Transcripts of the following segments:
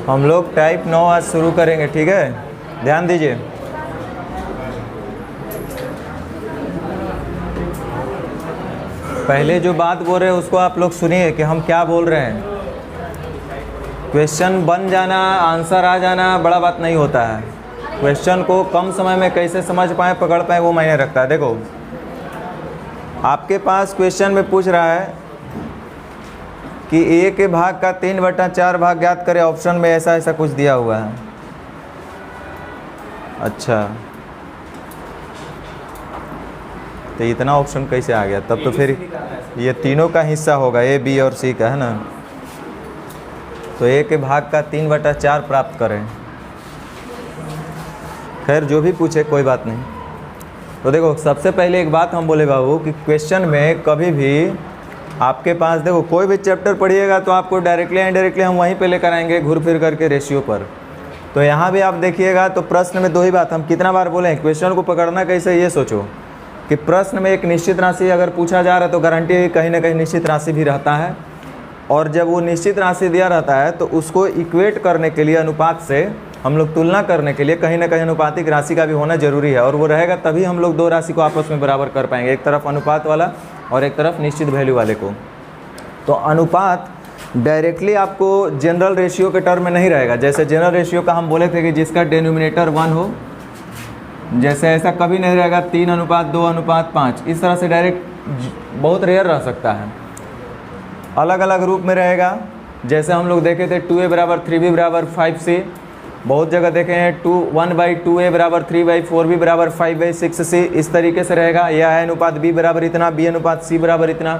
हम लोग टाइप 9 आज शुरू करेंगे, ठीक है, ध्यान दीजिए। पहले जो बात बोल रहे हैं उसको आप लोग सुनिए कि हम क्या बोल रहे हैं। क्वेश्चन बन जाना, आंसर आ जाना बड़ा बात नहीं होता है। क्वेश्चन को कम समय में कैसे समझ पाए, पकड़ पाए, वो मायने रखता है। देखो आपके पास क्वेश्चन में पूछ रहा है कि ए के भाग का 3/4 भाग ज्ञात करें। ऑप्शन में ऐसा ऐसा कुछ दिया हुआ है। अच्छा, तो इतना ऑप्शन कैसे आ गया? तब तो फिर ये तीनों का हिस्सा होगा, ए, बी और सी का, है ना। तो ए के भाग का 3/4 प्राप्त करें। खैर जो भी पूछे कोई बात नहीं। तो देखो सबसे पहले एक बात हम बोले बाबू कि क्वेश्चन में कभी भी आपके पास, देखो कोई भी चैप्टर पढ़िएगा तो आपको डायरेक्टली इनडायरेक्टली हम वहीं पे लेकर आएंगे घूर फिर करके रेशियो पर। तो यहाँ भी आप देखिएगा तो प्रश्न में दो ही बात हम कितना बार बोले, क्वेश्चन को पकड़ना कैसे ये सोचो कि प्रश्न में एक निश्चित राशि अगर पूछा जा रहा है तो गारंटी है कहीं ना कहीं निश्चित राशि भी रहता है। और जब वो निश्चित राशि दिया रहता है तो उसको इक्वेट करने के लिए, अनुपात से हम लोग तुलना करने के लिए कहीं ना कहीं अनुपातिक राशि का भी होना जरूरी है। और वो रहेगा तभी हम लोग दो राशि को आपस में बराबर कर पाएंगे, एक तरफ अनुपात वाला और एक तरफ निश्चित वैल्यू वाले को। तो अनुपात डायरेक्टली आपको जनरल रेशियो के टर्म में नहीं रहेगा। जैसे जनरल रेशियो का हम बोले थे कि जिसका डिनोमिनेटर 1 हो, जैसे ऐसा कभी नहीं रहेगा 3:2:5। इस तरह से डायरेक्ट बहुत रेयर रह सकता है, अलग अलग रूप में रहेगा। जैसे हम लोग देखे थे 2a = 3b = 5c, बहुत जगह देखे हैं 1/2a = 3/4b = 5/6c। इस तरीके से रहेगा। यह है अनुपात b बराबर इतना, b अनुपात c बराबर इतना।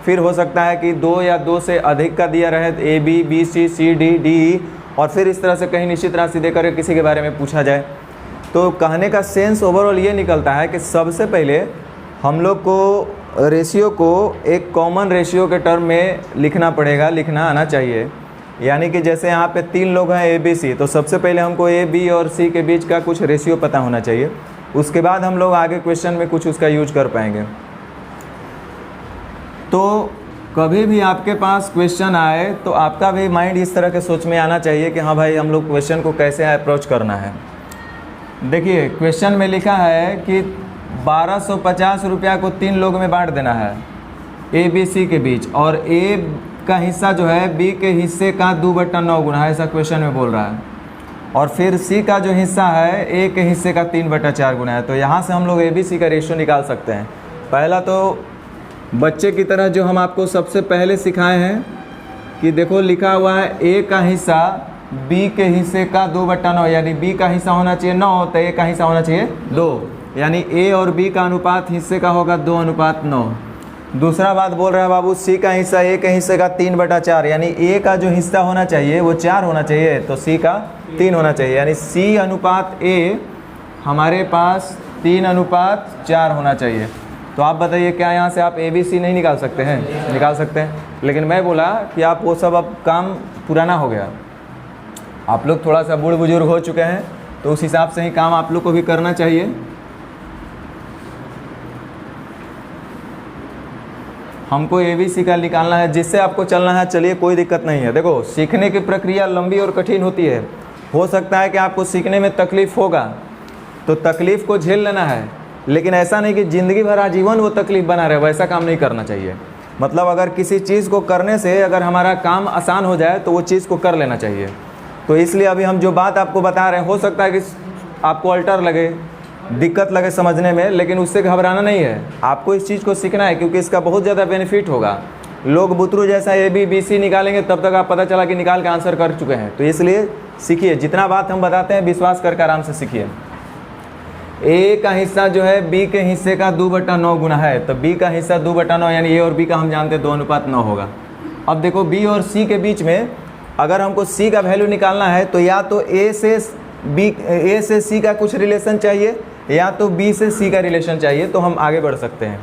फिर हो सकता है कि 2 या 2 से अधिक का दिया रहे, a b b c c d d e, और फिर इस तरह से कहीं निश्चित राशि देकर किसी के बारे में पूछा जाए। तो कहने का सेंस ओवरऑल ये निकलता है कि सबसे पहले हम लोग को रेशियो को एक कॉमन रेशियो के टर्म में लिखना पड़ेगा, लिखना आना चाहिए। यानी कि जैसे यहाँ पे 3 लोग हैं ए बी सी, तो सबसे पहले हमको ए बी और सी के बीच का कुछ रेशियो पता होना चाहिए। उसके बाद हम लोग आगे क्वेश्चन में कुछ उसका यूज कर पाएंगे। तो कभी भी आपके पास क्वेश्चन आए तो आपका भी माइंड इस तरह के सोच में आना चाहिए कि हाँ भाई हम लोग क्वेश्चन को कैसे अप्रोच करना है। देखिए क्वेश्चन में लिखा है कि 1250 रुपया को 3 लोग में बांट देना है ए बी सी के बीच, और ए का हिस्सा जो है बी के हिस्से का 2/9 गुना है, ऐसा क्वेश्चन में बोल रहा है। और फिर सी का जो हिस्सा है ए के हिस्से का 3/4 गुना है। तो यहाँ से हम लोग ए बी सी का रेशियो निकाल सकते हैं। पहला तो बच्चे की तरह जो हम आपको सबसे पहले सिखाए हैं कि देखो लिखा हुआ है ए का हिस्सा बी के हिस्से का 2/9, यानी बी का हिस्सा होना चाहिए 9, तो ए का हिस्सा होना चाहिए 2, यानी ए और बी का अनुपात हिस्से का होगा 2:9। दूसरा बात बोल रहा है बाबू सी का हिस्सा ए के हिस्से का 3/4, यानी ए का जो हिस्सा होना चाहिए वो 4 होना चाहिए, तो सी का 3 होना चाहिए, यानी सी अनुपात ए हमारे पास 3:4 होना चाहिए। तो आप बताइए क्या यहाँ से आप ए बी सी नहीं निकाल सकते हैं? निकाल सकते हैं, लेकिन मैं बोला कि आप वो सब अब काम पुराना हो गया, आप लोग थोड़ा सा बूढ़ बुजुर्ग हो चुके हैं, तो उस हिसाब से ही काम आप लोग को भी करना चाहिए। हमको एबीसी का निकालना है, जिससे आपको चलना है, चलिए कोई दिक्कत नहीं है। देखो सीखने की प्रक्रिया लंबी और कठिन होती है। हो सकता है कि आपको सीखने में तकलीफ़ होगा, तो तकलीफ़ को झेल लेना है, लेकिन ऐसा नहीं कि ज़िंदगी भर आजीवन वो तकलीफ़ बना रहे, वैसा काम नहीं करना चाहिए। मतलब अगर किसी चीज़ को करने से अगर हमारा काम आसान हो जाए तो वो चीज़ को कर लेना चाहिए। तो इसलिए अभी हम जो बात आपको बता रहे हैं, हो सकता है कि आपको अल्टर लगे, दिक्कत लगे समझने में, लेकिन उससे घबराना नहीं है। आपको इस चीज़ को सीखना है क्योंकि इसका बहुत ज़्यादा बेनिफिट होगा। लोग बुतरू जैसा ए बी बी सी निकालेंगे तब तक आप पता चला कि निकाल के आंसर कर चुके हैं। तो इसलिए सीखिए, जितना बात हम बताते हैं विश्वास करके आराम से सीखिए। ए का हिस्सा जो है बी के हिस्से का 2/9 गुना है, तो बी का हिस्सा 2/9, यानी ए और बी का हम जानते हैं 2:9 होगा। अब देखो बी और सी के बीच में अगर हमको सी का वैल्यू निकालना है तो या तो ए से सी का कुछ रिलेशन चाहिए या तो बी से सी का रिलेशन चाहिए, तो हम आगे बढ़ सकते हैं।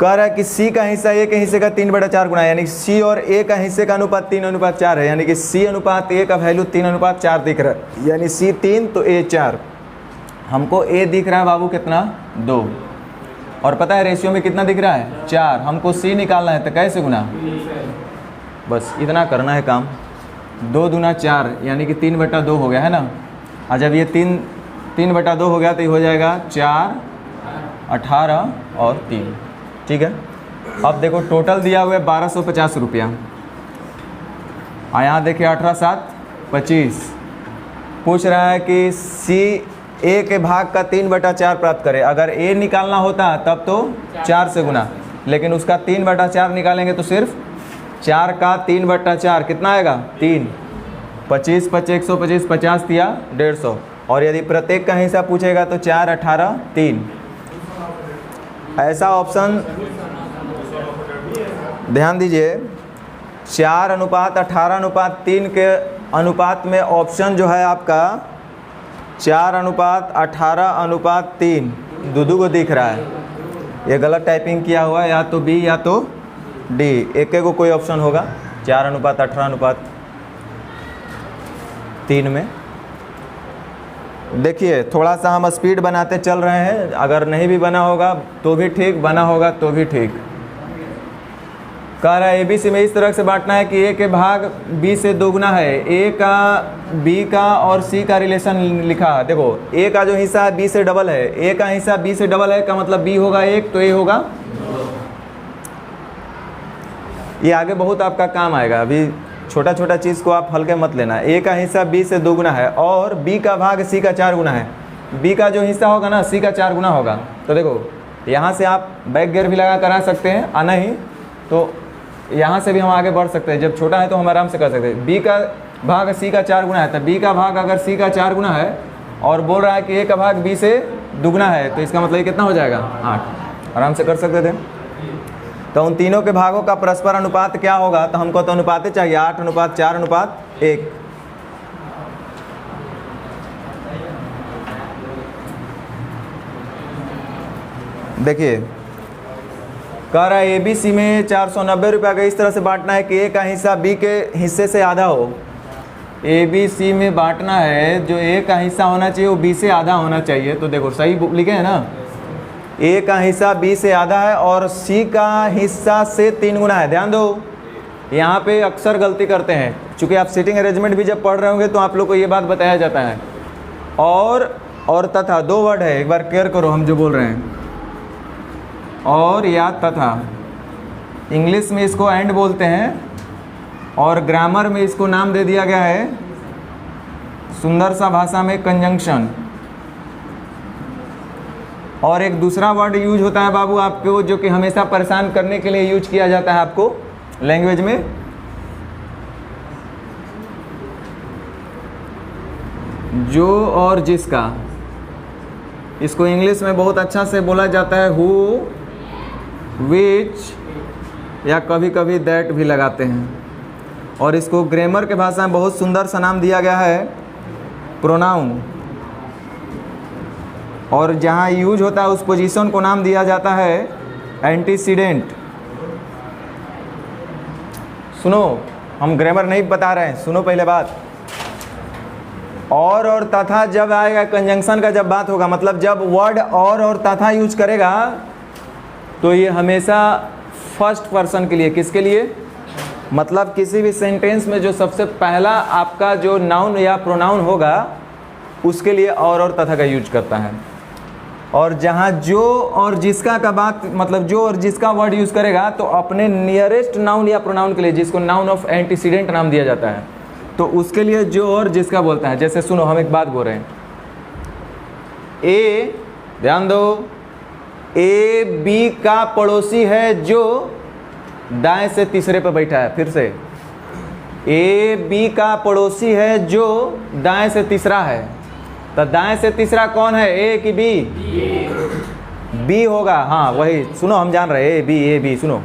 कह रहा है कि सी का हिस्सा ए के हिस्से का 3/4 गुना, यानी सी और ए का हिस्से का अनुपात 3:4 है, यानी कि सी अनुपात ए का वैल्यू 3:4 दिख रहा है, यानी सी 3 तो ए 4। हमको ए दिख रहा है बाबू कितना 2, और पता है रेशियो में कितना दिख रहा है 4। हमको सी निकालना है तो कैसे गुना, बस इतना करना है काम। 2 दूना 4 यानी कि 3/2 हो गया है ना। और जब ये 3/2 हो गया तो ये हो जाएगा 4, 18 और 3। ठीक है। अब देखो टोटल दिया हुआ है 1250 रुपया। और यहाँ देखिए 18 7 25। पूछ रहा है कि सी ए के भाग का 3/4 प्राप्त करे। अगर ए निकालना होता तब तो 4 से गुना, लेकिन उसका 3/4 निकालेंगे तो सिर्फ 4 का 3/4 कितना आएगा 3। 25 25 125 50 दिया 150। और यदि प्रत्येक का हिस्सा पूछेगा तो 4 18 3। ऐसा ऑप्शन ध्यान दीजिए 4:18:3 के अनुपात में ऑप्शन जो है आपका 4:18:3 दूधू को दिख रहा है। ये गलत टाइपिंग किया हुआ है, या तो बी या तो डी, एक को कोई ऑप्शन होगा 4:18:3 में। देखिए थोड़ा सा हम स्पीड बनाते चल रहे हैं, अगर नहीं भी बना होगा तो भी ठीक, बना होगा तो भी ठीक। कह रहा है ए बी सी में इस तरह से बांटना है कि ए के भाग बी से 2 गुना है। ए का बी का और सी का रिलेशन लिखा है। देखो ए का जो हिस्सा है बी से डबल है, ए का हिस्सा बी से डबल है का मतलब बी होगा 1 तो ए होगा। ये आगे बहुत आपका काम आएगा, अभी छोटा छोटा चीज़ को आप हल्के मत लेना। ए का हिस्सा बी से 2 गुना है और बी का भाग सी का 4 गुना है। बी का जो हिस्सा होगा ना सी का 4 गुना होगा। तो देखो यहाँ से आप बैक गियर भी लगा कर आ सकते हैं, आ नहीं तो यहाँ से भी हम आगे बढ़ सकते हैं। जब छोटा है तो हम आराम से कर सकते हैं। बी का भाग सी का 4 गुना है, तो बी का भाग अगर सी का 4 गुना है और बोल रहा है कि ए का भाग बी से दुगना है, तो इसका मतलब ये कितना हो जाएगा 8। आराम से कर सकते थे। तो उन तीनों के भागों का परस्पर अनुपात क्या होगा, तो हमको तो अनुपात चाहिए 8:4:1। देखिए कह रहा है ए बी सी में 490 रुपया का इस तरह से बांटना है कि ए का हिस्सा बी के हिस्से से आधा हो। ए बी सी में बांटना है, जो ए का हिस्सा होना चाहिए वो बी से आधा होना चाहिए। तो देखो सही लिखे हैं ना, ए का हिस्सा बी से आधा है और सी का हिस्सा से 3 गुना है। ध्यान दो यहाँ पे अक्सर गलती करते हैं, चूँकि आप सीटिंग अरेंजमेंट भी जब पढ़ रहे होंगे तो आप लोग को ये बात बताया जाता है। और तथा 2 वर्ड है, एक बार केयर करो हम जो बोल रहे हैं। और या तथा, इंग्लिश में इसको एंड बोलते हैं और ग्रामर में इसको नाम दे दिया गया है सुंदर सा भाषा में कंजंक्शन। और एक दूसरा वर्ड यूज होता है बाबू आपको, जो कि हमेशा परेशान करने के लिए यूज किया जाता है आपको लैंग्वेज में, जो और जिसका। इसको इंग्लिश में बहुत अच्छा से बोला जाता है हु, विच, या कभी कभी दैट भी लगाते हैं। और इसको ग्रामर के भाषा में बहुत सुंदर सा नाम दिया गया है प्रोनाउन। और जहाँ यूज होता है उस पोजीशन को नाम दिया जाता है एंटीसीडेंट। सुनो, हम ग्रामर नहीं बता रहे हैं, सुनो पहले बात। और तथा जब आएगा कंजंक्शन का जब बात होगा, मतलब जब वर्ड और तथा यूज करेगा तो ये हमेशा फर्स्ट पर्सन के लिए, किसके लिए, मतलब किसी भी सेंटेंस में जो सबसे पहला आपका जो नाउन या प्रोनाउन होगा उसके लिए और तथा का यूज करता है। और जहाँ जो और जिसका का बात, मतलब जो और जिसका वर्ड यूज़ करेगा तो अपने नियरेस्ट नाउन या प्रोनाउन के लिए, जिसको नाउन ऑफ एंटीसीडेंट नाम दिया जाता है, तो उसके लिए जो और जिसका बोलता है। जैसे सुनो, हम एक बात बोल रहे हैं, ए, ध्यान दो, ए बी का पड़ोसी है जो दाएं से तीसरे पर बैठा है। फिर से, ए बी का पड़ोसी है जो दाएं से तीसरा है। तो दाएं से तीसरा कौन है, ए कि बी? बी होगा। हाँ वही, सुनो हम जान रहे हैं ए बी। सुनो,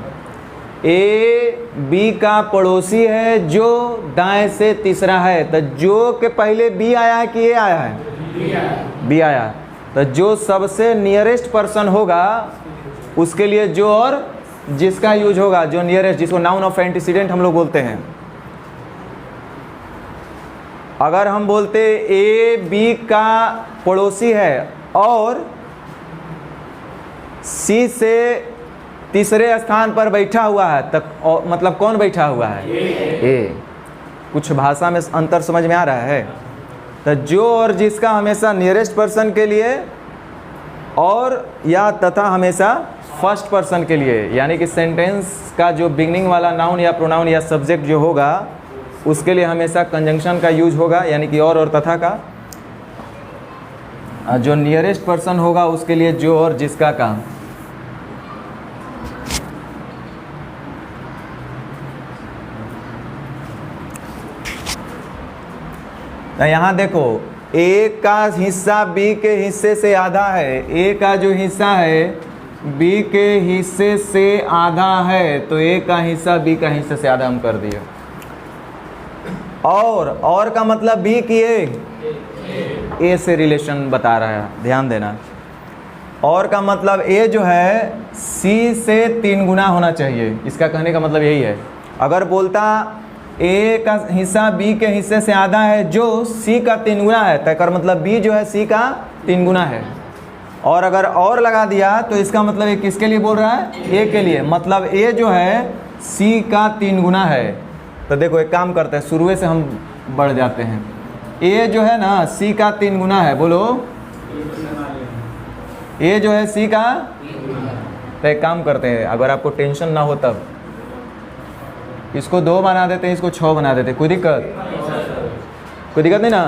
ए बी का पड़ोसी है जो दाएं से तीसरा है। तो जो के पहले बी आया है कि ए आया है? बी आया है। तो जो सबसे नियरेस्ट पर्सन होगा उसके लिए जो और जिसका यूज होगा, जो नियरेस्ट, जिसको नाउन ऑफ एंटीसीडेंट हम लोग बोलते हैं। अगर हम बोलते ए बी का पड़ोसी है और सी से तीसरे स्थान पर बैठा हुआ है, तब मतलब कौन बैठा हुआ है? ए। कुछ भाषा में अंतर समझ में आ रहा है? तो जो और जिसका हमेशा नियरेस्ट पर्सन के लिए और या तथा हमेशा फर्स्ट पर्सन के लिए, यानी कि सेंटेंस का जो बिगनिंग वाला नाउन या प्रोनाउन या सब्जेक्ट जो होगा उसके लिए हमेशा कंजंक्शन का यूज होगा, यानी कि और तथा का। जो नियरेस्ट पर्सन होगा उसके लिए जो और जिसका का। यहाँ देखो, ए का हिस्सा बी के हिस्से से आधा है, ए का जो हिस्सा है बी के हिस्से से आधा है, तो ए का हिस्सा बी का हिस्से से आधा हम कर दिए। और का मतलब बी की ए से रिलेशन बता रहा है, ध्यान देना। और का मतलब ए जो है सी से 3 गुना होना चाहिए, इसका कहने का मतलब यही है। अगर बोलता ए का हिस्सा बी के हिस्से से आधा है जो सी का 3 गुना है, तो कर मतलब बी जो है सी का 3 गुना है। और अगर और लगा दिया तो इसका मतलब ये किसके लिए बोल रहा है? ए के लिए, मतलब ए जो है सी का 3 गुना है। तो देखो एक काम करते हैं, शुरू से हम बढ़ जाते हैं। ए जो है ना सी का 3 गुना है, बोलो ए जो है सी का। तो एक काम करते हैं, अगर आपको टेंशन ना हो तब इसको 2 बना देते हैं, इसको 6 बना देते हैं, कोई दिक्कत नहीं ना।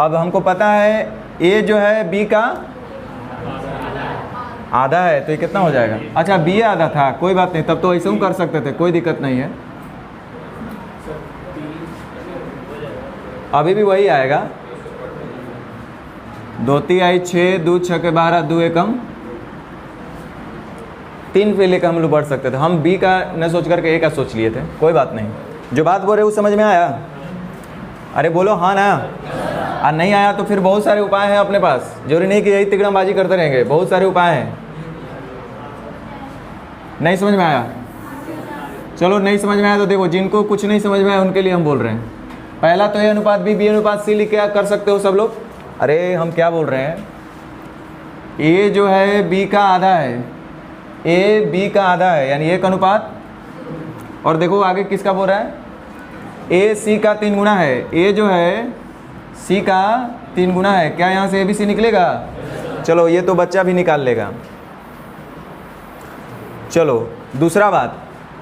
अब हमको पता है ए जो है बी का आधा है, तो ये कितना हो जाएगा? अच्छा बी आधा था, कोई बात नहीं, तब तो ऐसे ही कर सकते थे, कोई दिक्कत नहीं है। अभी भी वही आएगा, 2 तिहाई 6, 2 छक्के 12, 2 एकम 3 पे लेकर हम लोग बढ़ सकते थे। हम बी का न सोच करके ए का सोच लिए थे, कोई बात नहीं। जो बात बोल रहे वो समझ में आया? अरे बोलो हाँ ना। और नहीं आया तो फिर बहुत सारे उपाय हैं अपने पास, जरूरी नहीं कि यही तिकड़मबाजी करते रहेंगे, बहुत सारे उपाय हैं। नहीं समझ में आया? चलो नहीं समझ में आया तो देखो, जिनको कुछ नहीं समझ में आया उनके लिए हम बोल रहे हैं। पहला तो ए अनुपात बी, बी अनुपात सी लिख के कर सकते हो सब लोग। अरे हम क्या बोल रहे हैं, ए जो है बी का आधा है, ए बी का आधा है, यानी 1 अनुपात। और देखो आगे किसका बोल रहा है? ए सी का 3 गुना है, ए जो है सी का 3 गुना है। क्या यहाँ से ए बी सी निकलेगा? चलो ये तो बच्चा भी निकाल लेगा। चलो दूसरा बात,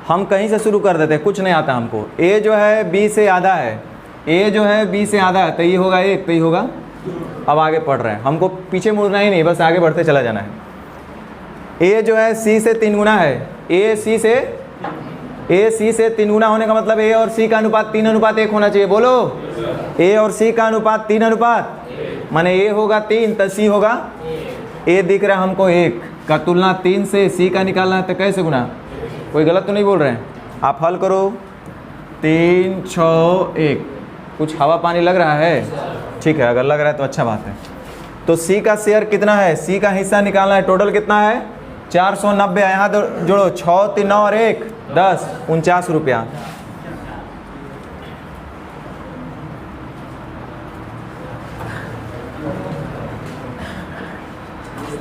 हम कहीं से शुरू कर देते हैं, कुछ नहीं आता हमको। ए जो है बी से आधा है, ए जो है बी से आधा है, तो ये होगा 1, तो ये होगा। अब आगे पढ़ रहे हैं, हमको पीछे मुड़ना ही नहीं, बस आगे बढ़ते चला जाना है। ए जो है सी से 3 गुना है, ए सी से 3 गुना होने का मतलब ए और सी का अनुपात 3:1 होना चाहिए। बोलो ए और सी का अनुपात 3:, माने ए होगा 3 तो सी होगा। ए दिख रहा है हमको 1 का तुलना 3 से सी का निकालना है, तो कैसे गुना? कोई गलत तो नहीं बोल रहे हैं? आप हल करो, 3, 6, 1। कुछ हवा पानी लग रहा है? ठीक है, अगर लग रहा है तो अच्छा बात है। तो सी का शेयर कितना है? सी का हिस्सा निकालना है। टोटल कितना है? 490। यहाँ जोड़ो, 6, 3, 9 और 1, 10, 49 रुपया।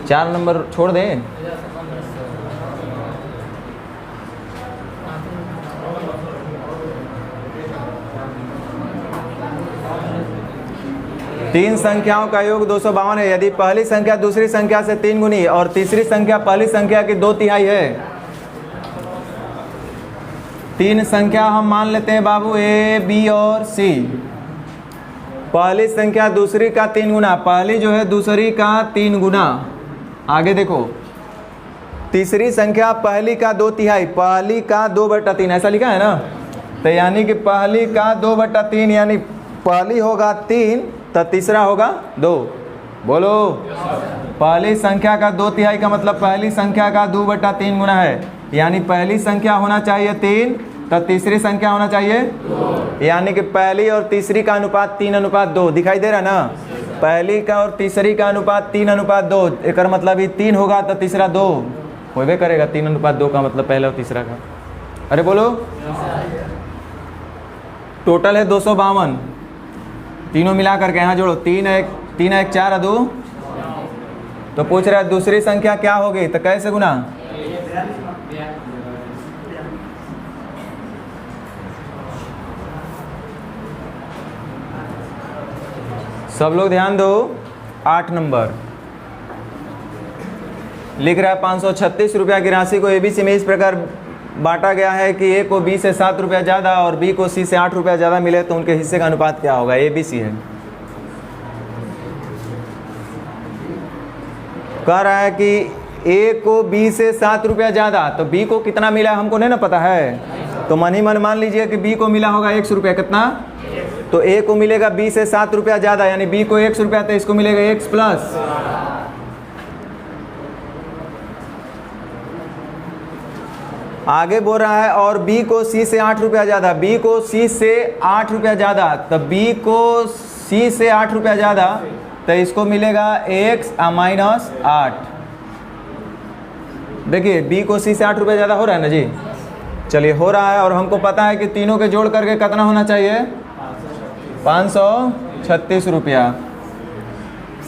चार नंबर छोड़ दें। तीन संख्याओं का योग 252 है। यदि पहली संख्या दूसरी संख्या से 3 गुनी और तीसरी संख्या पहली संख्या की 2 तिहाई है। 3 संख्या हम मान लेते हैं बाबू, ए बी और सी। पहली संख्या दूसरी का 3 गुना, पहली जो है दूसरी का 3 गुना। आगे देखो, तीसरी संख्या पहली का 2 तिहाई, पहली का 2/3, ऐसा लिखा है ना। तो यानी कि पहली का 2/3, यानी पहली होगा 3 तो तीसरा होगा 2। बोलो, पहली संख्या का 2 तिहाई का मतलब पहली संख्या का 2/3 गुना है, यानी पहली संख्या होना चाहिए 3 तो तीसरी संख्या होना चाहिए 2। यानी कि पहली और तीसरी का अनुपात 3:2 दिखाई दे रहा ना। पहली का और तीसरी का अनुपात 3:2, एक मतलब ही 3 होगा तो तीसरा 2 होबे करेगा। 3:2 का मतलब पहला और तीसरा का। अरे बोलो, टोटल है 252, तीनों मिला करके यहाँ जोड़ो, 3 1 4 2। तो पूछ रहा है दूसरी संख्या क्या होगी, तो कैसे गुना? सब लोग ध्यान दो, 8 नंबर लिख रहा है 536 रुपया की राशि को ABC में इस प्रकार बांटा गया है कि A को B से 7 रुपया ज़्यादा और B को C से 8 रुपया ज़्यादा मिले तो उनके हिस्से का अनुपात क्या होगा। ABC है, कह रहा है कि A को B से 7 रुपया ज़्यादा, तो B को कितना मिला हमको नहीं ना पता है, तो मन ही मन मान लीजिए कि B को मिला होगा 100 रुपया। कितना? तो A को मिलेगा B से 7 रुपया ज़्यादा, यानी B को 100 रुपया, तो इसको मिलेगा x प्लस। आगे बोल रहा है और B को C से 8 रुपया ज़्यादा, B को C से 8 रुपया ज़्यादा, तो B को C से 8 रुपया ज़्यादा, तो इसको मिलेगा x माइनस 8। देखिए B को C से 8 रुपया ज़्यादा हो रहा है ना जी, चलिए हो रहा है, और हमको पता है कि तीनों के जोड़ करके कितना होना चाहिए, 536 रुपया।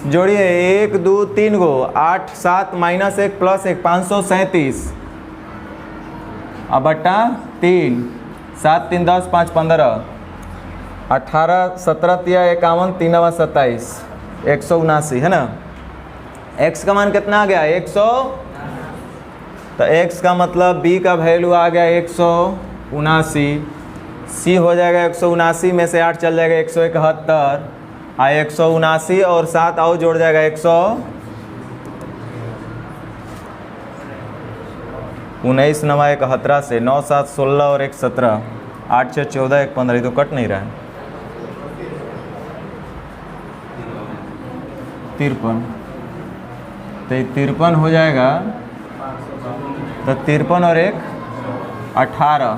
जोड़िए 1 2 3 गो, 8 7 माइनस 1 प्लस 1, 537 अब बट्टा 3, 7 3 10 5 15, 18 17 51 3 27, 179 है ना। x का मान कितना आ गया, 100, तो x का मतलब b का वैल्यू आ गया 179। c हो जाएगा 179 में से 8 चल जाएगा 171, 179 और 7 और जोड़ जाएगा 19 9 71 से 9 7 16 और 1 17, 8 6 14 1 15, तो कट नहीं रहा है। 53, तो 53 हो जाएगा, तो 53 और 1 18,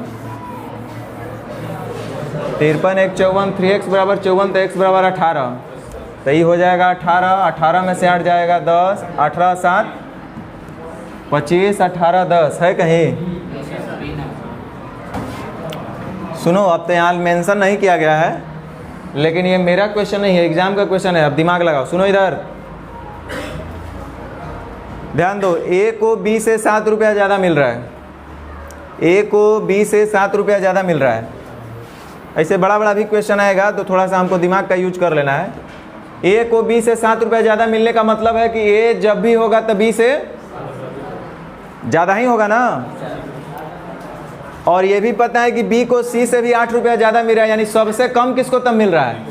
53 1 54, 3x बराबर 54, तो x बराबर 18, तो ये हो जाएगा 18, 18 में से 8 जाएगा 10, 18 7 25, 18 10 है कहीं। सुनो, अब तो यहाँ मेंशन नहीं किया गया है, लेकिन ये मेरा क्वेश्चन नहीं है, एग्जाम का क्वेश्चन है। अब दिमाग लगाओ, सुनो इधर ध्यान दो। A को B से 7 रुपया ज़्यादा मिल रहा है, A को B से 7 रुपया ज़्यादा मिल रहा है। ऐसे बड़ा बड़ा भी क्वेश्चन आएगा तो थोड़ा सा हमको दिमाग का यूज कर लेना है। A को B से 7 रुपया ज़्यादा मिलने का मतलब है कि A जब भी होगा तो B से ज़्यादा ही होगा ना। और ये भी पता है कि B को C से भी 8 रुपया ज़्यादा मिल रहा है, यानी सबसे कम किसको तब मिल रहा है,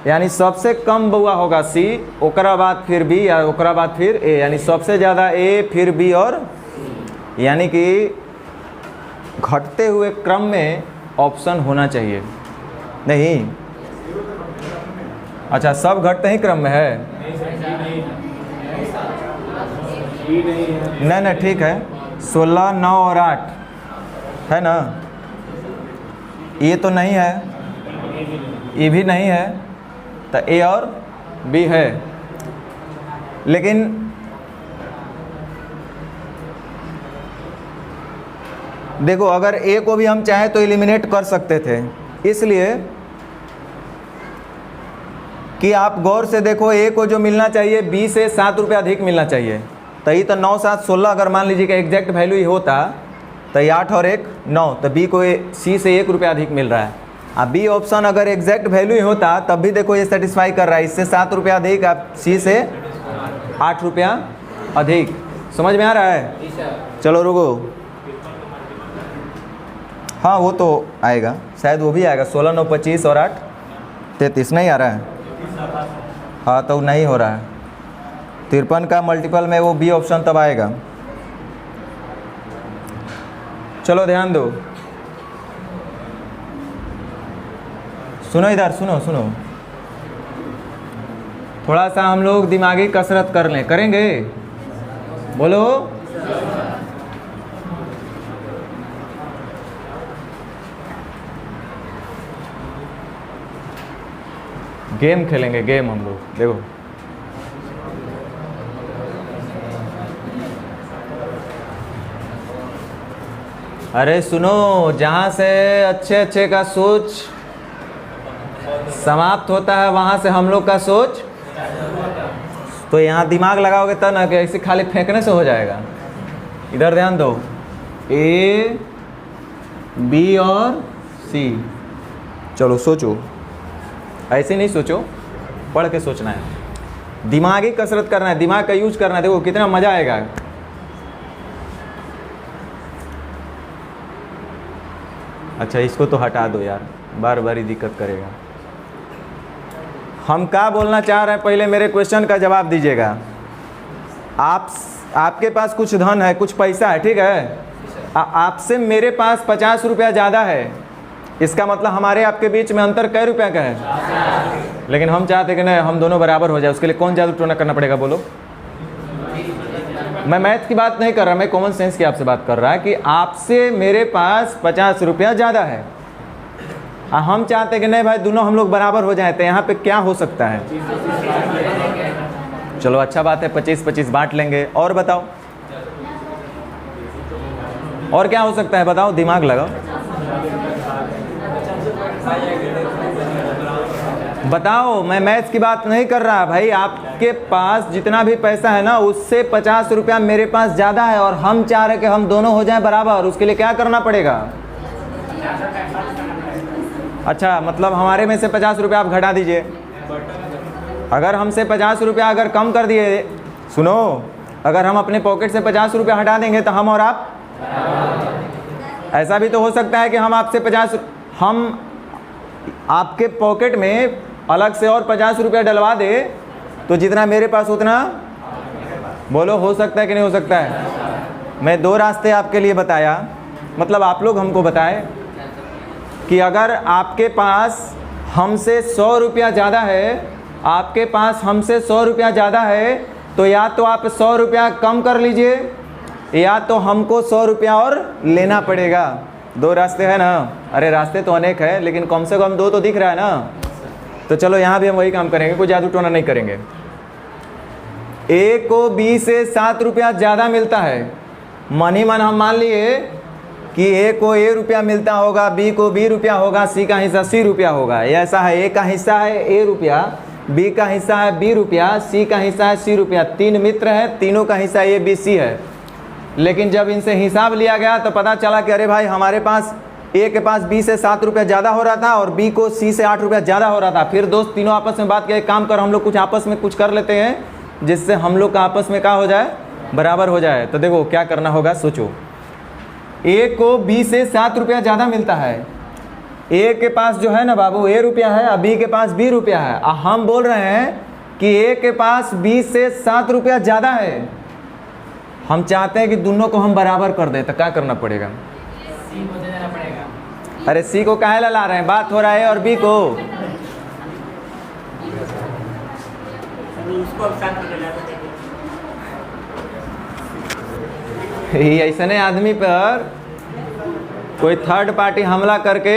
यानी सबसे कम बउआ होगा C, ओकरा बाद फिर B, या ओकरा बाद फिर A, यानी सबसे ज़्यादा A फिर B और, यानी कि घटते हुए क्रम में ऑप्शन होना चाहिए। नहीं, अच्छा सब घटते ही क्रम में है, नहीं ठीक है। 16 9 और 8 है ना, ये तो नहीं है, ये भी नहीं है, तो A और B है। लेकिन देखो अगर A को भी हम चाहें तो एलिमिनेट कर सकते थे, इसलिए कि आप गौर से देखो A को जो मिलना चाहिए B से 7 रुपया अधिक मिलना चाहिए, तो ये तो 9 7 16 अगर मान लीजिए कि एग्जैक्ट वैल्यू ही होता तो ये 8 और 1 9, तो B को C से 1 रुपया अधिक मिल रहा है। अब B ऑप्शन अगर एग्जैक्ट वैल्यू ही होता तब भी देखो ये सेटिस्फाई कर रहा है, इससे 7 रुपया अधिक, आप C से 8 रुपया अधिक। समझ में आ रहा है? चलो रुको, हाँ वो तो आएगा, शायद वो भी आएगा। 16 9 25 और 8 33 नहीं आ रहा है, हाँ तो नहीं हो रहा है। 53 का मल्टीपल में वो B ऑप्शन तब आएगा। चलो ध्यान दो, सुनो इधर, सुनो सुनो, थोड़ा सा हम लोग दिमागी कसरत कर लें, करेंगे? बोलो। गेम खेलेंगे, गेम हम लोग। देखो अरे सुनो, जहाँ से अच्छे अच्छे का सोच समाप्त होता है वहाँ से हम लोग का सोच, तो यहाँ दिमाग लगाओगे तब ना, कि ऐसे खाली फेंकने से हो जाएगा। इधर ध्यान दो, A B और C, चलो सोचो, ऐसे नहीं सोचो, पढ़ के सोचना है, दिमागी कसरत करना है, दिमाग का यूज करना है। देखो कितना मजा आएगा। अच्छा इसको तो हटा दो यार, बार बार ही दिक्कत करेगा। हम क्या बोलना चाह रहे हैं, पहले मेरे क्वेश्चन का जवाब दीजिएगा। आपके पास कुछ धन है, कुछ पैसा है, ठीक है, आपसे मेरे पास 50 रुपया ज़्यादा है, इसका मतलब हमारे आपके बीच में अंतर कै रुपया का है? लेकिन हम चाहते कि नहीं हम दोनों बराबर हो जाए, उसके लिए कौन जादू टोना करना पड़ेगा बोलो? मैं मैथ की बात नहीं कर रहा, मैं कॉमन सेंस की आपसे बात कर रहा है कि आपसे मेरे पास 50 रुपया ज़्यादा है, हम चाहते कि नहीं भाई दोनों हम लोग बराबर हो जाए, तो यहाँ पे क्या हो सकता है? चलो अच्छा बात है, 25-25 बांट लेंगे। और बताओ और क्या हो सकता है, बताओ, दिमाग लगाओ, बताओ। मैं मैथ्स की बात नहीं कर रहा भाई, आपके पास जितना भी पैसा है ना उससे 50 रुपया मेरे पास ज़्यादा है और हम चाह रहे कि हम दोनों हो जाएं बराबर, उसके लिए क्या करना पड़ेगा? अच्छा मतलब हमारे में से 50 रुपया आप घटा दीजिए। अगर हमसे 50 रुपया अगर कम कर दिए, सुनो, अगर हम अपने पॉकेट से 50 रुपया हटा देंगे तो हम और आप, ऐसा भी तो हो सकता है कि हम आपसे 50, हम आपके पॉकेट में अलग से और 50 रुपया डलवा दे तो जितना मेरे पास उतना, बोलो हो सकता है कि नहीं हो सकता है? मैं 2 रास्ते आपके लिए बताया, मतलब आप लोग हमको बताएं कि अगर आपके पास हमसे 100 रुपया ज़्यादा है, आपके पास हमसे 100 रुपया ज़्यादा है, तो या तो आप 100 रुपया कम कर लीजिए या तो हमको 100 रुपया और लेना पड़ेगा। 2 रास्ते हैं ना? अरे रास्ते तो अनेक है लेकिन कम से कम 2 तो दिख रहा है ना। तो चलो यहाँ भी हम वही काम करेंगे, कोई जादू टोना नहीं करेंगे। ए को बी से 7 रुपया ज़्यादा मिलता है, मन ही मन हम मान लिए कि ए को ए रुपया मिलता होगा, बी को बी रुपया होगा, सी का हिस्सा सी रुपया होगा। ये ऐसा है, ए का हिस्सा है ए रुपया, बी का हिस्सा है बी रुपया, सी का हिस्सा है सी रुपया। 3 मित्र हैं, तीनों का हिस्सा ए बी सी है। लेकिन जब इनसे हिसाब लिया गया तो पता चला कि अरे भाई हमारे पास ए के पास बी से 7 रुपया ज़्यादा हो रहा था और बी को सी से 8 रुपया ज़्यादा हो रहा था। फिर दोस्त तीनों आपस में बात किया, एक काम कर हम लोग कुछ आपस में कुछ कर लेते हैं जिससे हम लोग का आपस में क्या हो जाए, बराबर हो जाए। तो देखो क्या करना होगा, सोचो। ए को बी से 7 रुपया ज़्यादा मिलता है, ए के पास जो है ना बाबू ए रुपया है और बी के पास बी रुपया है। हम बोल रहे हैं कि ए के पास बी से 7 रुपया ज़्यादा है, हम चाहते हैं कि दोनों को हम बराबर कर दें, तो क्या करना पड़ेगा? सी को दे देना पड़ेगा। अरे सी को काहे ला रहे हैं, बात हो रहा है और बी को। ऐसे आदमी पर कोई थर्ड पार्टी हमला करके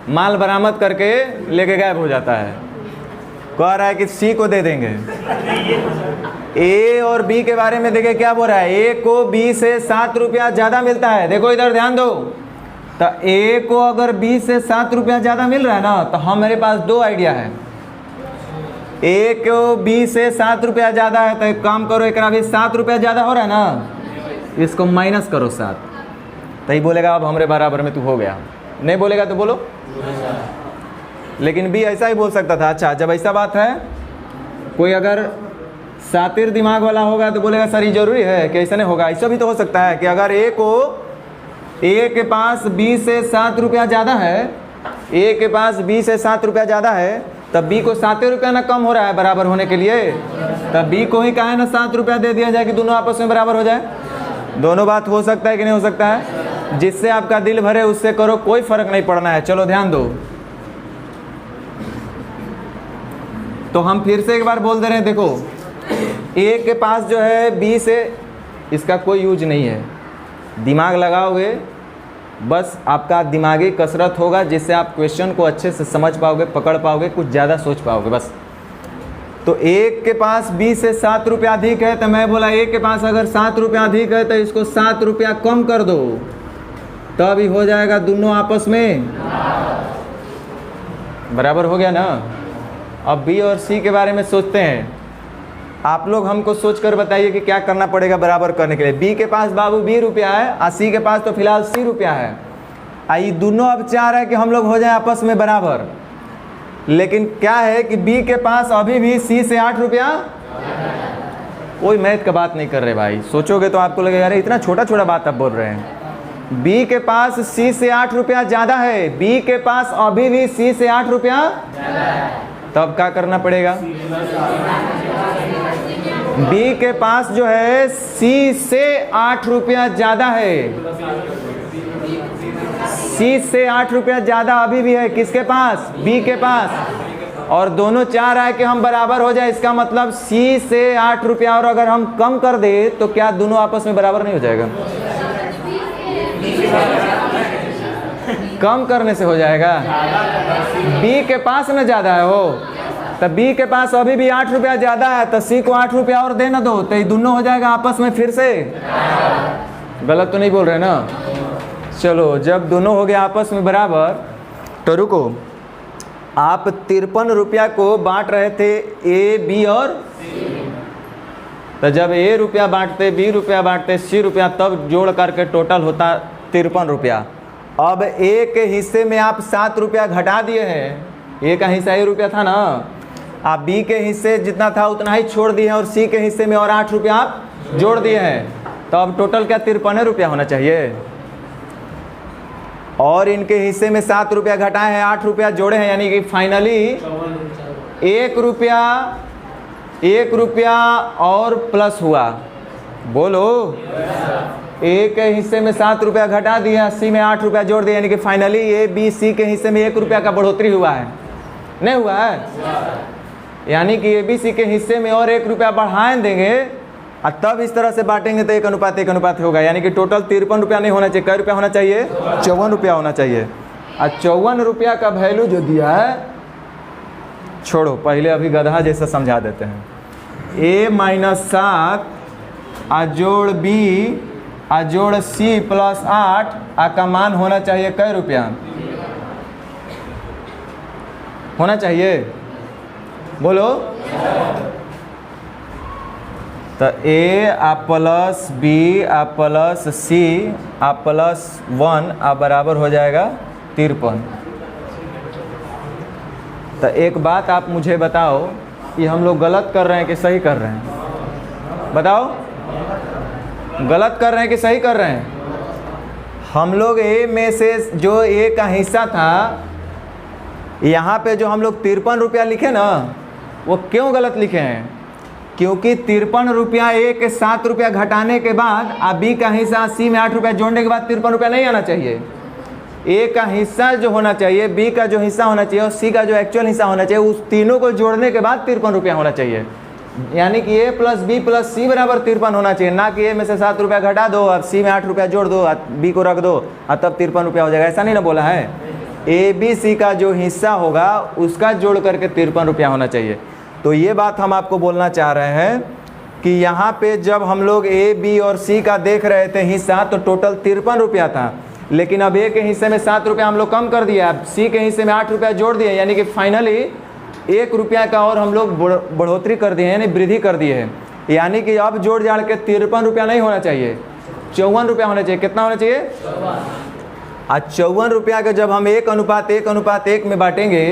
माल बरामद करके लेके गायब हो जाता है, कह रहा है कि सी को दे देंगे। ए और बी के बारे में देखिए क्या बोल रहा है, ए को बी से 7 रुपया ज़्यादा मिलता है। देखो इधर ध्यान दो, तो ए को अगर बी से 7 रुपया ज़्यादा मिल रहा है ना, तो हम मेरे पास 2 आइडिया है। ए को बी से 7 रुपया ज़्यादा है तो एक काम करो, एक अभी 7 रुपया ज़्यादा हो रहा है ना, इसको माइनस करो 7, तो ही बोलेगा अब हमारे बराबर में तू हो गया। नहीं बोलेगा तो बोलो। लेकिन बी ऐसा ही बोल सकता था। अच्छा जब ऐसा बात है, कोई अगर सातिर दिमाग वाला होगा तो बोलेगा सर ये जरूरी है कि ऐसा नहीं होगा। ऐसा भी तो हो सकता है कि अगर ए के पास बी से 7 रुपया ज़्यादा है, ए के पास बी से 7 रुपया ज़्यादा है, तब बी को 7 रुपया ना कम हो रहा है बराबर होने के लिए, तब बी को ही कहा ना 7 रुपया दे दिया जाए कि दोनों आपस में बराबर हो जाए। दोनों बात हो सकता है कि नहीं हो सकता है? जिससे आपका दिल भरे उससे करो, कोई फर्क नहीं पड़ना है। चलो ध्यान दो, तो हम फिर से एक बार बोल दे रहे हैं। देखो ए के पास जो है बी से, इसका कोई यूज नहीं है, दिमाग लगाओगे बस आपका दिमागी कसरत होगा जिससे आप क्वेश्चन को अच्छे से समझ पाओगे, पकड़ पाओगे, कुछ ज़्यादा सोच पाओगे बस। तो ए के पास बी से 7 रुपया अधिक है, तो मैं बोला ए के पास अगर 7 रुपया अधिक है तो इसको 7 रुपया कम कर दो, तब ही हो जाएगा दोनों आपस में बराबर हो गया ना। अब बी और सी के बारे में सोचते हैं, आप लोग हमको सोच कर बताइए कि क्या करना पड़ेगा बराबर करने के लिए। बी के पास बाबू बी रुपया है और सी के पास तो फिलहाल सी रुपया है। ये दोनों अब चाह रहे हैं कि हम लोग हो जाए आपस में बराबर। लेकिन क्या है कि बी के पास अभी भी सी से 8 रुपया, कोई मैथ का बात नहीं कर रहे भाई। सोचोगे तो आपको लगेगा अरे इतना छोटा छोटा बात आप बोल रहे हैं। बी के पास सी से 8 रुपया ज़्यादा है, बी के पास अभी भी सी से 8 रुपया, तब क्या करना पड़ेगा? बी के पास जो है सी से 8 रुपया ज़्यादा है, सी से 8 रुपया ज़्यादा अभी भी है किसके पास? बी के पास। और दोनों चाह रहा है कि हम बराबर हो जाए, इसका मतलब सी से 8 रुपया और अगर हम कम कर दे तो क्या दोनों आपस में बराबर नहीं हो जाएगा? कम करने से हो जाएगा। बी के पास ना ज़्यादा है हो, तब बी के पास अभी भी 8 रुपया ज़्यादा है, तो सी को 8 रुपया और देना दो, तो ये दोनों हो जाएगा आपस में फिर से। गलत तो नहीं बोल रहे ना? चलो, जब दोनों हो गया आपस में बराबर, तो रुको, आप 53 रुपया को बांट रहे थे ए, बी और तो जब ए रुपया बांटते, बी रुपया बांटते, सी रुपया, तब जोड़ करके टोटल होता 53 रुपया। अब ए के हिस्से में आप 7 रुपया घटा दिए हैं, ए का हिस्सा ए रुपया था ना, आप बी के हिस्से जितना था उतना ही छोड़ दिए हैं और सी के हिस्से में और 8 रुपया आप जोड़ दिए हैं, तो अब टोटल क्या 53 रुपया होना चाहिए। और इनके हिस्से में 7 रुपया घटाए हैं, 8 रुपया जोड़े हैं, यानी कि फाइनली 1 रुपया और प्लस हुआ। बोलो, ए के हिस्से में 7 रुपया घटा दिया, सी में 8 रुपया जोड़ दिया, यानी कि फाइनली ए, बी, सी के हिस्से में 1 रुपया का बढ़ोतरी हुआ है, नहीं हुआ है? यानी कि ए, बी, सी के हिस्से में और 1 रुपया बढ़ाएं देंगे और तब इस तरह से बांटेंगे तो 1 अनुपात होगा, यानी कि टोटल 53 रुपया नहीं होना चाहिए। कै रुपया होना चाहिए? 54 रुपया होना चाहिए। और 54 रुपया का वैल्यू जो दिया है, छोड़ो, पहले अभी गधा जैसा समझा देते हैं। ए माइनस 7 जोड़ बी जोड़ सी प्लस 8 का मान होना चाहिए कै रुपया होना चाहिए? बोलो। तो A plus B plus C plus 1 बराबर हो जाएगा 53। तो एक बात आप मुझे बताओ, कि हम लोग गलत कर रहे हैं कि सही कर रहे हैं? बताओ, गलत कर रहे हैं कि सही कर रहे हैं? हम लोग ए में से जो ए का हिस्सा था, यहाँ पे जो हम लोग 53 रुपया लिखे ना, वो क्यों गलत लिखे हैं? क्योंकि 53 रुपया ए के 7 रुपया घटाने के बाद अब बी का हिस्सा सी में 8 रुपया जोड़ने के बाद 53 रुपया नहीं आना चाहिए। ए का हिस्सा जो होना चाहिए, बी का जो हिस्सा होना चाहिए और सी का जो एक्चुअल हिस्सा होना चाहिए, उस तीनों को जोड़ने के बाद 53 रुपया होना चाहिए। यानी कि ए प्लस बी प्लस सी बराबर 53 होना चाहिए, ना कि ए में से 7 रुपया घटा दो, अब सी में 8 रुपया जोड़ दो, बी को रख दो और तब 53 रुपया हो जाएगा। ऐसा नहीं ना बोला है? ए बी सी का जो हिस्सा होगा उसका जोड़ करके 53 रुपया होना चाहिए। तो ये बात हम आपको बोलना चाह रहे हैं कि यहाँ पे जब हम लोग ए, बी और सी का देख रहे थे हिस्सा, तो टोटल 53 रुपया था, लेकिन अब ए के हिस्से में 7 रुपया हम लोग कम कर दिया, अब सी के हिस्से में 8 रुपया जोड़ दिए, यानी कि फाइनली 1 रुपया का और हम लोग बढ़ोतरी कर दिए, यानी वृद्धि कर दिए हैं। यानी कि अब जोड़ जाड़ के 53 रुपया नहीं होना चाहिए, 54 रुपया होना चाहिए। कितना होना चाहिए? 54 रुपया का जब हम 1:1:1 में बांटेंगे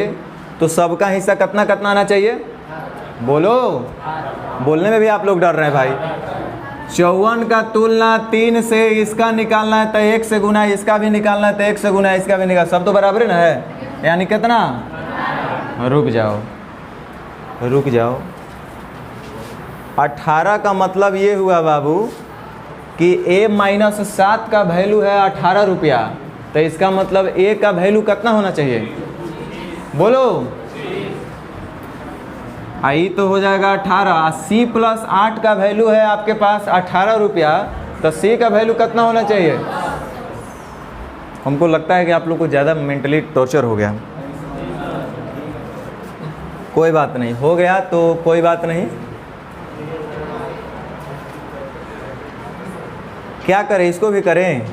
तो सबका हिस्सा कितना कितना आना चाहिए? बोलो, बोलने में भी आप लोग डर रहे हैं भाई। 54 का तुलना 3 से इसका निकालना है तो 1 से गुना, इसका भी निकालना है तो 1 से गुना, इसका भी निकाल, सब तो बराबर ही ना है। यानी कितना? रुक जाओ 18 का मतलब ये हुआ बाबू कि a माइनस 7 का वैल्यू है 18 रुपया, तो इसका मतलब a का वैल्यू कितना होना चाहिए? बोलो। आई तो हो जाएगा 18। c प्लस 8 का वैल्यू है आपके पास 18 रुपया, तो c का वैल्यू कितना होना चाहिए? हमको लगता है कि आप लोग को ज़्यादा मेंटली टॉर्चर हो गया। कोई बात नहीं, हो गया तो कोई बात नहीं। क्या करें, इसको भी करें?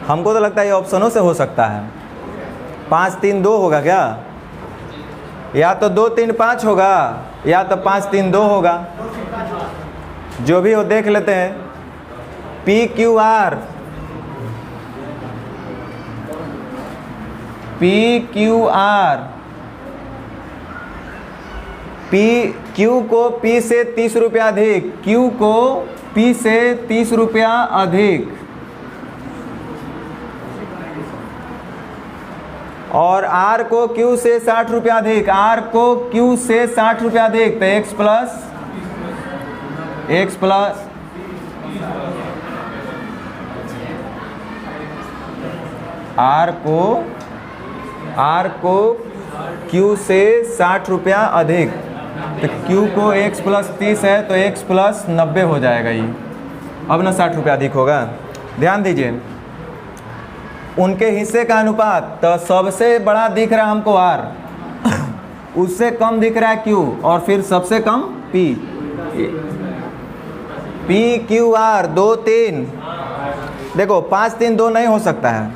हमको तो लगता है ये ऑप्शनों से हो सकता है। 5 3 2 होगा क्या? या तो 2 3 5 होगा, या तो 5 3 2 होगा, जो भी हो देख लेते हैं। PQR PQR, Q को P से 30 रुपया अधिक, Q को P से 30 रुपया अधिक और R को Q से 60 रुपया अधिक, R को Q से 60 रुपया अधिक, तो X प्लस R को Q से 60 रुपया अधिक, तो Q को X प्लस 30 है तो X प्लस 90 हो जाएगा ये। अब ना 60 रुपया अधिक होगा। ध्यान दीजिए उनके हिस्से का अनुपात, तो सबसे बड़ा दिख रहा है हमको R, उससे कम दिख रहा है Q और फिर सबसे कम P। PQR 2 3, देखो 5 3 2 नहीं हो सकता है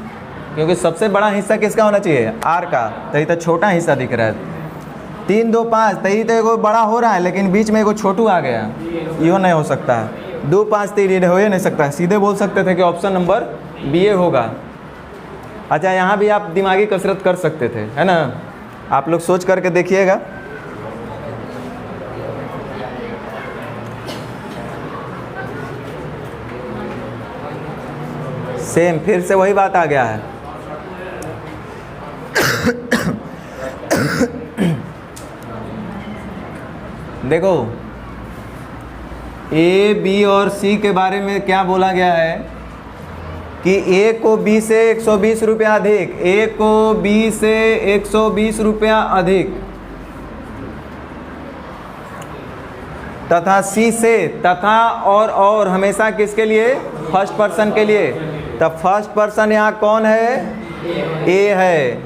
क्योंकि सबसे बड़ा हिस्सा किसका होना चाहिए, R का, तो ये तो छोटा हिस्सा दिख रहा है। 3 2 5, तो ये तो एगो बड़ा हो रहा है लेकिन बीच में एगो छोटू आ गया, यो नहीं हो सकता है। 2 5 3 हो ही नहीं सकता है, सीधे बोल सकते थे कि ऑप्शन नंबर BA होगा। अच्छा यहाँ भी आप दिमागी कसरत कर सकते थे, है ना, आप लोग सोच करके देखिएगा। सेम फिर से वही बात आ गया है। देखो A, B और C के बारे में क्या बोला गया है कि A को B से 120 रुपया अधिक, A को B से 120 रुपया अधिक तथा C से, तथा और हमेशा किसके लिए, फर्स्ट पर्सन के लिए। तब फर्स्ट पर्सन यहाँ कौन है, A है,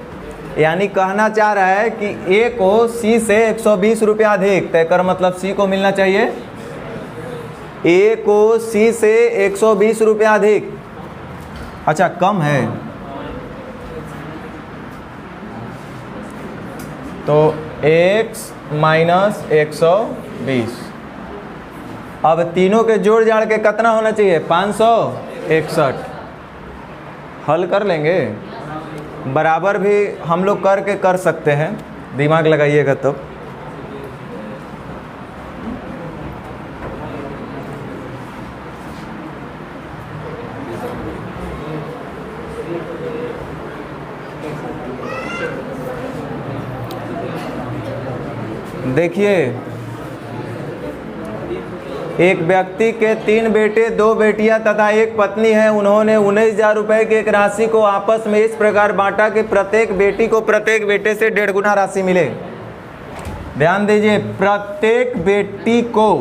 यानी कहना चाह रहा है कि A को C से 120 रुपया अधिक, तय कर मतलब C को मिलना चाहिए, A को C से 120 रुपया अधिक। अच्छा कम है तो x माइनस 120, अब तीनों के जोड़ जाड़ के कितना होना चाहिए, 561। हल कर लेंगे, बराबर भी हम लोग करके कर सकते हैं, दिमाग लगाइएगा तो। देखिए एक व्यक्ति के 3 बेटे 2 बेटियां तथा एक पत्नी है। उन्होंने 19,000 रुपये की एक राशि को आपस में इस प्रकार बांटा कि प्रत्येक बेटी को प्रत्येक बेटे से 1.5 गुना राशि मिले। ध्यान दीजिए, प्रत्येक बेटी को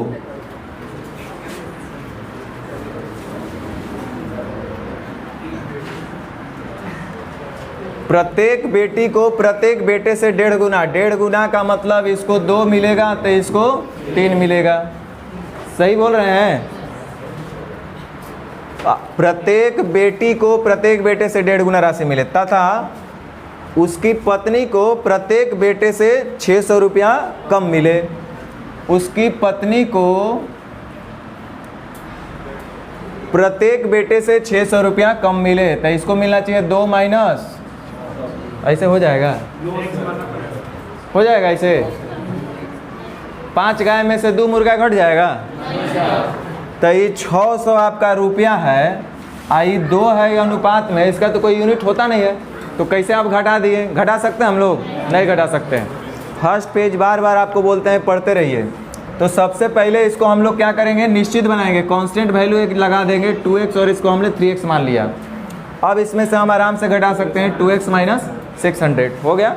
प्रत्येक बेटे से 1.5 गुना। 1.5 गुना का मतलब इसको 2 मिलेगा तो इसको 3 मिलेगा। सही बोल रहे हैं? प्रत्येक बेटी को प्रत्येक बेटे से 1.5 गुना राशि मिले तथा उसकी पत्नी को प्रत्येक बेटे से 600 रुपया कम मिले। उसकी पत्नी को प्रत्येक बेटे से 600 रुपया कम मिले तो इसको मिलना चाहिए 2 माइनस, ऐसे हो जाएगा, हो जाएगा ऐसे। 5 गाय में से 2 मुर्गा घट जाएगा तो ये 600 आपका रुपया है, आई 2 है अनुपात में, इसका तो कोई यूनिट होता नहीं है तो कैसे आप घटा दिए? घटा सकते हैं हम लोग? नहीं घटा सकते हैं। फर्स्ट पेज बार बार आपको बोलते हैं पढ़ते रहिए। तो सबसे पहले इसको हम लोग क्या करेंगे, निश्चित बनाएंगे, कांस्टेंट वैल्यू एक लगा देंगे 2x और इसको हमने 3x मान लिया। अब इसमें से हम आराम से घटा सकते हैं 2x माइनस 600 हो गया।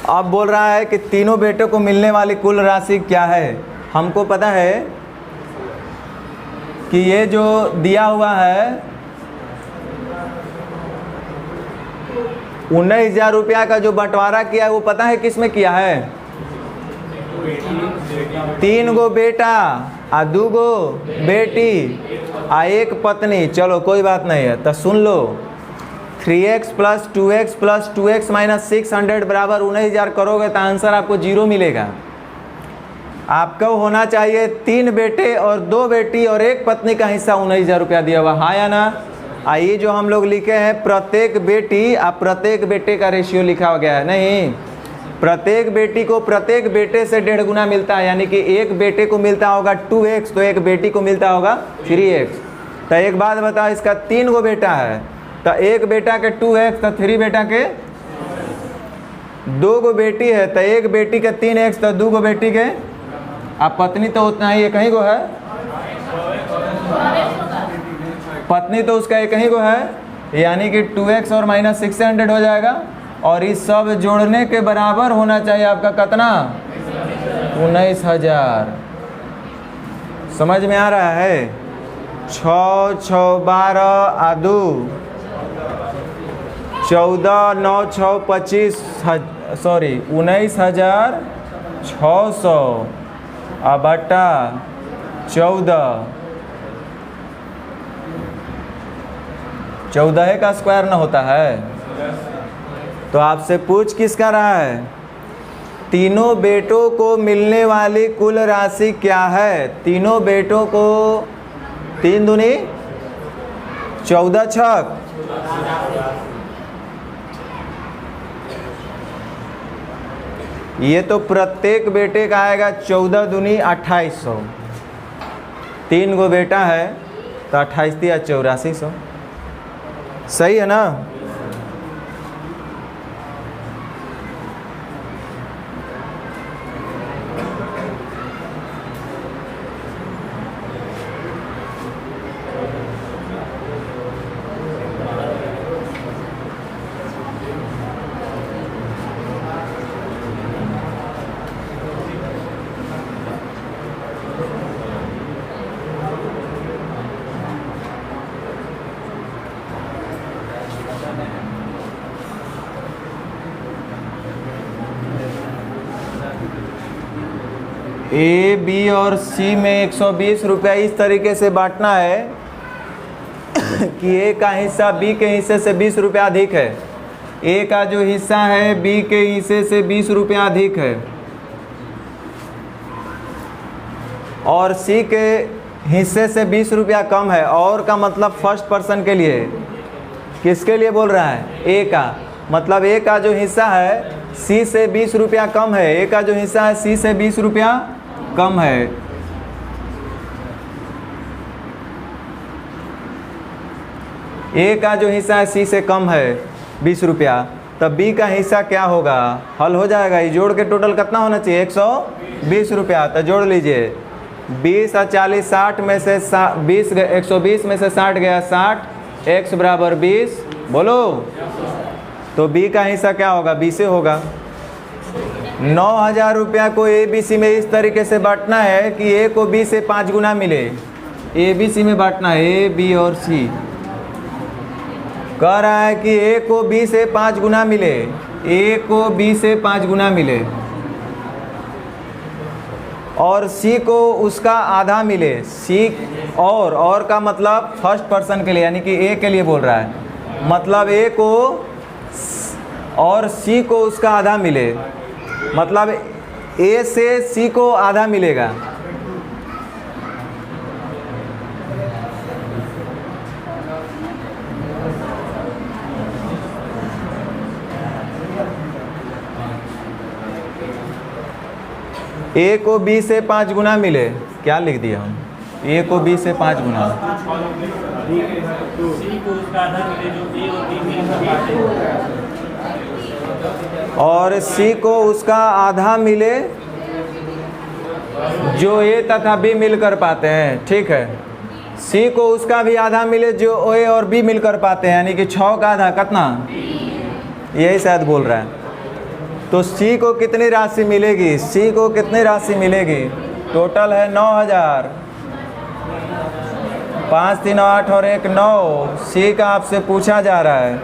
अब बोल रहा है कि तीनों बेटों को मिलने वाली कुल राशि क्या है। हमको पता है कि ये जो दिया हुआ है 19,000 रुपया का जो बंटवारा किया है वो पता है किस में किया है? 3 गो बेटा आ 2 गो बेटी आ 1 पत्नी। चलो कोई बात नहीं है तो सुन लो, 3x plus 2x plus 2x minus 600 बराबर 19,000 करोगे तो आंसर आपको 0 मिलेगा। आपको होना चाहिए 3 बेटे और 2 बेटी और 1 पत्नी का हिस्सा 19,000 रुपया दिया हुआ, हाँ या ना? आइए जो हम लोग लिखे हैं प्रत्येक बेटी, अब प्रत्येक बेटे का रेशियो लिखा गया है, नहीं प्रत्येक बेटी को प्रत्येक बेटे से 1.5 गुना मिलता है, यानी कि एक बेटे को मिलता होगा 2x तो एक बेटी को मिलता होगा 3x। तो एक बात बताओ, इसका 3 गो बेटा है, तो एक बेटा के 2x तो 3 बेटा के 2 गो बेटी है, तो एक बेटी के 3x तो 2 गो बेटी के, अब पत्नी तो उतना ही एक ही गो है, पत्नी तो उसका एक ही गो है, यानी कि 2x और माइनस 600 हो जाएगा, और इस सब जोड़ने के बराबर होना चाहिए आपका कितना, 19,000। समझ में आ रहा है? 6 6 12 आदू 14 9 6 25 सॉरी 19,600 बटा 14 का स्क्वायर ना होता है। तो आपसे पूछ किसका रहा है? तीनों बेटों को मिलने वाली कुल राशि क्या है? तीनों बेटों को 3 दूनी 14 छक, ये तो प्रत्येक बेटे का आएगा 14 दूनी 2800। 3 गो बेटा है तो 28 दिया 8400, सही है ना? ए बी और सी में 120 रुपया इस तरीके से बांटना है कि ए का हिस्सा बी के हिस्से से 20 रुपया अधिक है। ए का जो हिस्सा है बी के हिस्से से 20 रुपया अधिक है, और सी के हिस्से से 20 रुपया कम है। और का मतलब फर्स्ट पर्सन के लिए, किसके लिए बोल रहा है? ए का, मतलब ए का जो हिस्सा है सी से 20 रुपया कम है। ए का जो हिस्सा है सी से 20 रुपया कम है। ए का जो हिस्सा है सी से कम है 20 रुपया, तब बी का हिस्सा क्या होगा? हल हो जाएगा। ये जोड़ के टोटल कितना होना चाहिए? 120 रुपया। तो जोड़ लीजिए 20 और 40 60 में से 20 120 में से 60 गया 60, x बराबर 20, बोलो। तो बी का हिस्सा क्या होगा? बी से होगा। 9,000 रुपया को ए बी सी में इस तरीके से बांटना है कि ए को बी से 5 गुना मिले। ए बी सी में बांटना है, ए बी और सी। कह रहा है कि ए को बी से 5 गुना मिले, ए को बी से 5 गुना मिले, और सी को उसका आधा मिले। सी और का मतलब फर्स्ट पर्सन के लिए, यानी कि ए के लिए बोल रहा है, मतलब ए को और सी को उसका आधा मिले, मतलब ए से सी को आधा मिलेगा। ए को बी से 5 गुना मिले, क्या लिख दिया हम? ए को बी से 5 गुना, और सी को उसका आधा मिले जो ए तथा बी मिलकर पाते हैं। ठीक है, सी को उसका भी आधा मिले जो ए और बी मिलकर पाते हैं, यानी कि 6 का आधा कितना? यही शायद बोल रहा है। तो सी को कितनी राशि मिलेगी? सी को कितनी राशि मिलेगी? टोटल है 9,000। 5 3 8 और 1 9। सी का आपसे पूछा जा रहा है